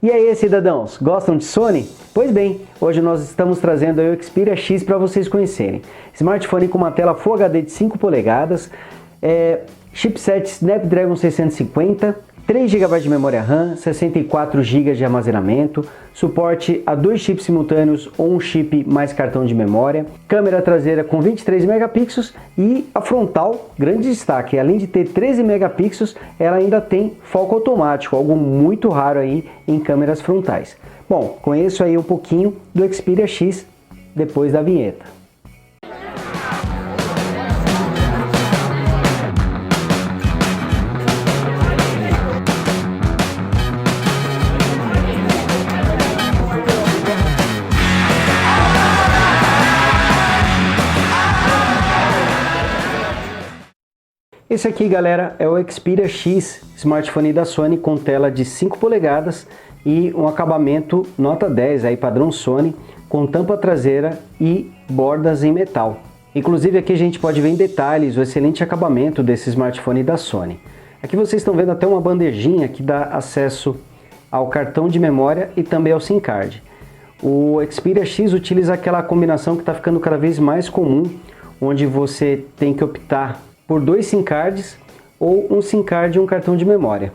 E aí, cidadãos, gostam de Sony? Pois bem, hoje nós estamos trazendo o Xperia X para vocês conhecerem. Smartphone com uma tela Full HD de 5 polegadas, chipset Snapdragon 650, 3 GB de memória RAM, 64 GB de armazenamento, suporte a 2 chips simultâneos ou um chip mais cartão de memória, câmera traseira com 23 megapixels e a frontal, grande destaque, além de ter 13 megapixels, ela ainda tem foco automático, algo muito raro aí em câmeras frontais. Bom, conheço aí um pouquinho do Xperia X depois da vinheta. Esse aqui, galera, é o Xperia X, smartphone da Sony com tela de 5 polegadas e um acabamento nota 10, aí padrão Sony, com tampa traseira e bordas em metal. Inclusive aqui a gente pode ver em detalhes o excelente acabamento desse smartphone da Sony. Aqui vocês estão vendo até uma bandejinha que dá acesso ao cartão de memória e também ao SIM card. O Xperia X utiliza aquela combinação que está ficando cada vez mais comum, onde você tem que optar por 2 SIM cards ou um SIM card e um cartão de memória.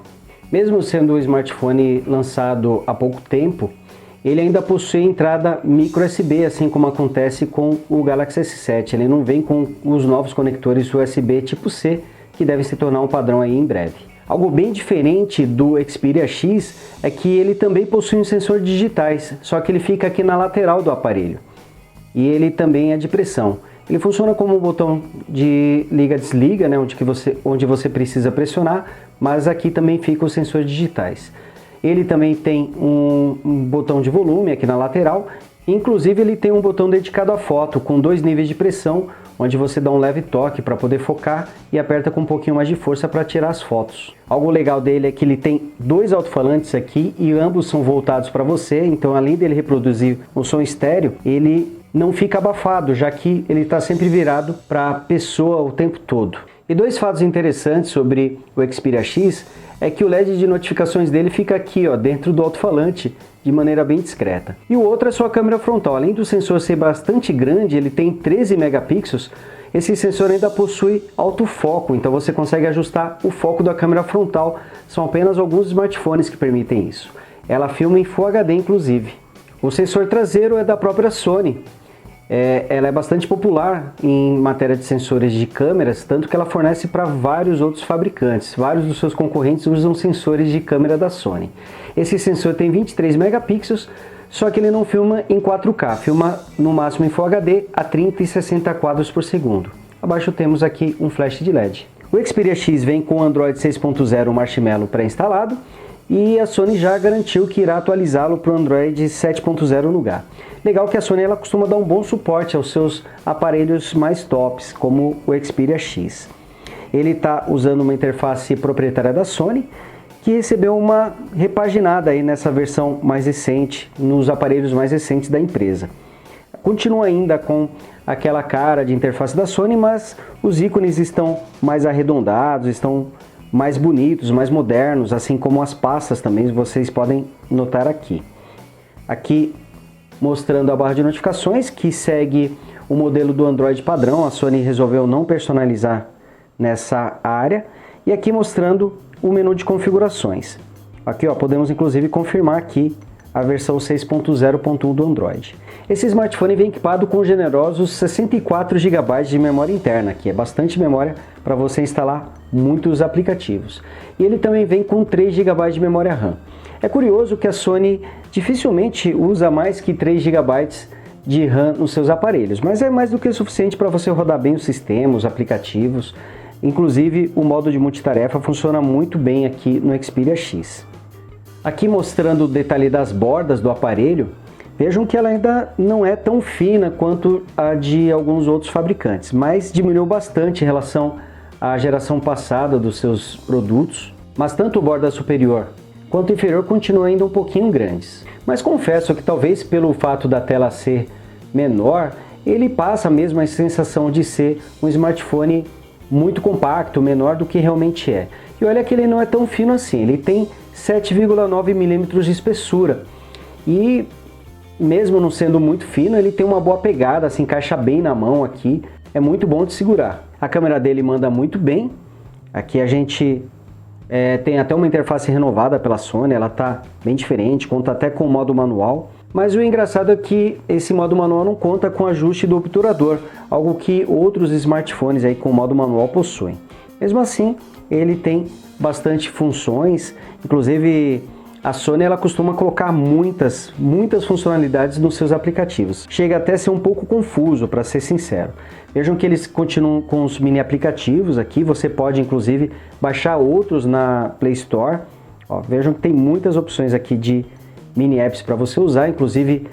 Mesmo sendo um smartphone lançado há pouco tempo, ele ainda possui entrada micro USB, assim como acontece com o Galaxy S7. Ele não vem com os novos conectores USB tipo C, que devem se tornar um padrão aí em breve. Algo bem diferente do Xperia X é que ele também possui um sensor digitais, só que ele fica aqui na lateral do aparelho. E ele também é de pressão. Ele funciona como um botão de liga-desliga, né, onde você precisa pressionar, mas aqui também ficam os sensores digitais. Ele também tem um botão de volume aqui na lateral, inclusive ele tem um botão dedicado à foto, com 2 níveis de pressão, onde você dá um leve toque para poder focar e aperta com um pouquinho mais de força para tirar as fotos. Algo legal dele é que ele tem 2 alto-falantes aqui e ambos são voltados para você, então além dele reproduzir um som estéreo, ele não fica abafado, já que ele está sempre virado para a pessoa o tempo todo. E 2 fatos interessantes sobre o Xperia X é que o LED de notificações dele fica aqui, ó, dentro do alto-falante, de maneira bem discreta. E o outro é sua câmera frontal. Além do sensor ser bastante grande, ele tem 13 megapixels, esse sensor ainda possui autofoco, então você consegue ajustar o foco da câmera frontal. São apenas alguns smartphones que permitem isso. Ela filma em Full HD, inclusive. O sensor traseiro é da própria Sony. Ela é bastante popular em matéria de sensores de câmeras, tanto que ela fornece para vários outros fabricantes. Vários dos seus concorrentes usam sensores de câmera da Sony. Esse sensor tem 23 megapixels, só que ele não filma em 4K, filma no máximo em Full HD a 30 e 60 quadros por segundo. Abaixo temos aqui um flash de LED. O Xperia X vem com o Android 6.0 Marshmallow pré-instalado e a Sony já garantiu que irá atualizá-lo para o Android 7.0 no lugar. Legal que a Sony ela costuma dar um bom suporte aos seus aparelhos mais tops, como o Xperia X. Ele está usando uma interface proprietária da Sony, que recebeu uma repaginada aí nessa versão mais recente, nos aparelhos mais recentes da empresa. Continua ainda com aquela cara de interface da Sony, mas os ícones estão mais arredondados, estão mais bonitos, mais modernos, assim como as pastas também, vocês podem notar aqui. Aqui mostrando a barra de notificações, que segue o modelo do Android padrão, a Sony resolveu não personalizar nessa área. E aqui mostrando o menu de configurações. Aqui ó, podemos inclusive confirmar aqui a versão 6.0.1 do Android. Esse smartphone vem equipado com generosos 64 GB de memória interna, que é bastante memória para você instalar muitos aplicativos. E ele também vem com 3 GB de memória RAM. É curioso que a Sony dificilmente usa mais que 3 GB de RAM nos seus aparelhos, mas é mais do que o suficiente para você rodar bem o sistema, os aplicativos. Inclusive o modo de multitarefa funciona muito bem aqui no Xperia X. Aqui mostrando o detalhe das bordas do aparelho, vejam que ela ainda não é tão fina quanto a de alguns outros fabricantes, mas diminuiu bastante em relação à geração passada dos seus produtos, mas tanto a borda superior quanto a inferior continuam ainda um pouquinho grandes. Mas confesso que talvez pelo fato da tela ser menor, ele passa mesmo a sensação de ser um smartphone muito compacto, menor do que realmente é. E olha que ele não é tão fino assim, ele tem 7,9 milímetros de espessura. E mesmo não sendo muito fino, ele tem uma boa pegada, se encaixa bem na mão aqui, é muito bom de segurar. A câmera dele manda muito bem, aqui a gente tem até uma interface renovada pela Sony, ela tá bem diferente, conta até com o modo manual. Mas o engraçado é que esse modo manual não conta com ajuste do obturador, algo que outros smartphones aí com modo manual possuem. Mesmo assim, ele tem bastante funções, inclusive a Sony ela costuma colocar muitas funcionalidades nos seus aplicativos. Chega até a ser um pouco confuso, para ser sincero. Vejam que eles continuam com os mini aplicativos aqui, você pode inclusive baixar outros na Play Store. Ó, vejam que tem muitas opções aqui de mini apps para você usar, inclusive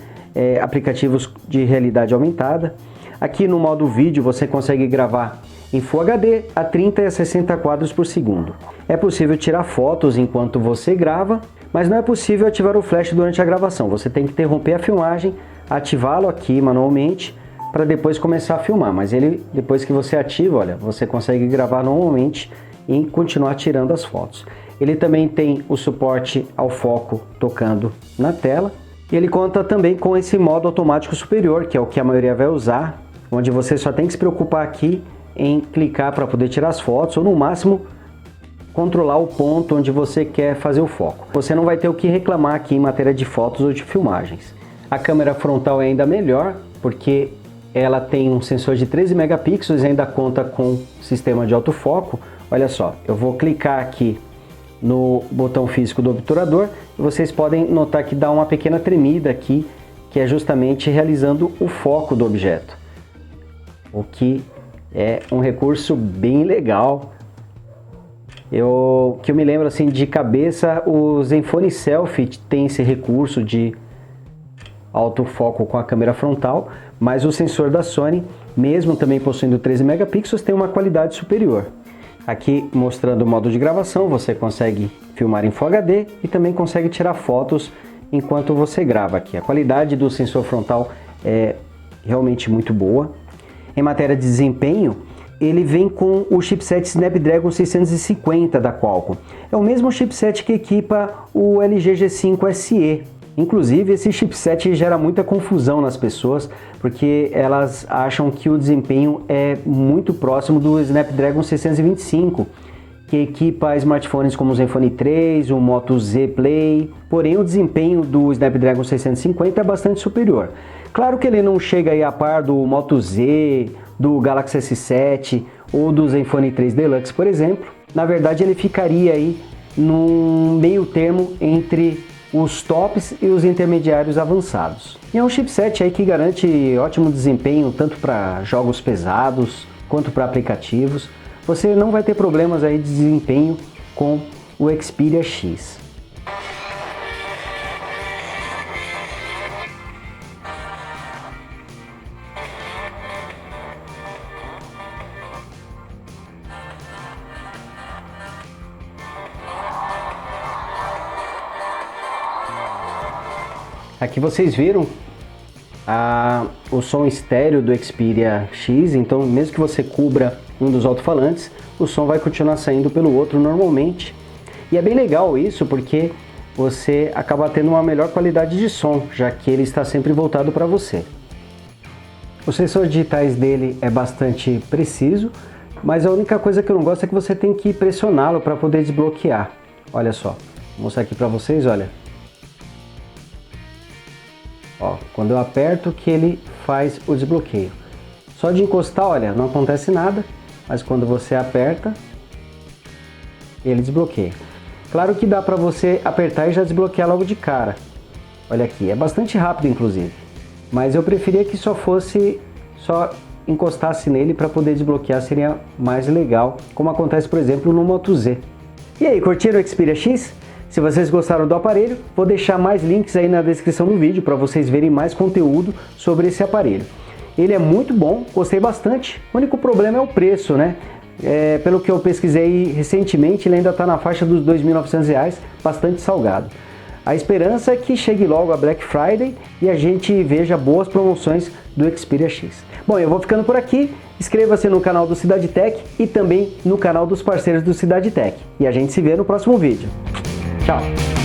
aplicativos de realidade aumentada. Aqui no modo vídeo você consegue gravar em Full HD a 30 e a 60 quadros por segundo. É possível tirar fotos enquanto você grava, mas não é possível ativar o flash durante a gravação. Você tem que interromper a filmagem, ativá-lo aqui manualmente para depois começar a filmar. Mas ele, depois que você ativa, olha, você consegue gravar normalmente e continuar tirando as fotos. Ele também tem o suporte ao foco tocando na tela. E ele conta também com esse modo automático superior, que é o que a maioria vai usar, onde você só tem que se preocupar aqui em clicar para poder tirar as fotos, ou no máximo controlar o ponto onde você quer fazer o foco. Você não vai ter o que reclamar aqui em matéria de fotos ou de filmagens. A câmera frontal é ainda melhor, porque ela tem um sensor de 13 megapixels e ainda conta com sistema de autofoco. Olha só, eu vou clicar aqui no botão físico do obturador e vocês podem notar que dá uma pequena tremida aqui, que é justamente realizando o foco do objeto, o que é um recurso bem legal. Que eu me lembro assim de cabeça, o Zenfone Selfie tem esse recurso de autofoco com a câmera frontal, mas o sensor da Sony, mesmo também possuindo 13 megapixels, tem uma qualidade superior. Aqui mostrando o modo de gravação, você consegue filmar em Full HD e também consegue tirar fotos enquanto você grava aqui. A qualidade do sensor frontal é realmente muito boa. Em matéria de desempenho, ele vem com o chipset Snapdragon 650 da Qualcomm. É o mesmo chipset que equipa o LG G5 SE. Inclusive, esse chipset gera muita confusão nas pessoas, porque elas acham que o desempenho é muito próximo do Snapdragon 625, que equipa smartphones como o Zenfone 3, o Moto Z Play. Porém, o desempenho do Snapdragon 650 é bastante superior. Claro que ele não chega aí a par do Moto Z, do Galaxy S7 ou do Zenfone 3 Deluxe, por exemplo. Na verdade, ele ficaria aí num meio termo entre os tops e os intermediários avançados. E é um chipset aí que garante ótimo desempenho tanto para jogos pesados quanto para aplicativos. Você não vai ter problemas aí de desempenho com o Xperia X. Aqui vocês viram o som estéreo do Xperia X, então mesmo que você cubra um dos alto-falantes, o som vai continuar saindo pelo outro normalmente. E é bem legal isso, porque você acaba tendo uma melhor qualidade de som, já que ele está sempre voltado para você. Os sensores digitais dele é bastante preciso, mas a única coisa que eu não gosto é que você tem que pressioná-lo para poder desbloquear. Olha só, vou mostrar aqui para vocês, olha. Ó, quando eu aperto que ele faz o desbloqueio. Só de encostar, olha, não acontece nada, mas quando você aperta, ele desbloqueia. Claro que dá para você apertar e já desbloquear logo de cara. Olha aqui, é bastante rápido inclusive. Mas eu preferia que só encostasse nele para poder desbloquear, seria mais legal, como acontece, por exemplo, no Moto Z. E aí, curtiram o Xperia X? Se vocês gostaram do aparelho, vou deixar mais links aí na descrição do vídeo para vocês verem mais conteúdo sobre esse aparelho. Ele é muito bom, gostei bastante. O único problema é o preço, né? Pelo que eu pesquisei recentemente, ele ainda está na faixa dos R$ 2.900, bastante salgado. A esperança é que chegue logo a Black Friday e a gente veja boas promoções do Xperia X. Bom, eu vou ficando por aqui. Inscreva-se no canal do Cidade Tech e também no canal dos parceiros do Cidade Tech. E a gente se vê no próximo vídeo. Tchau!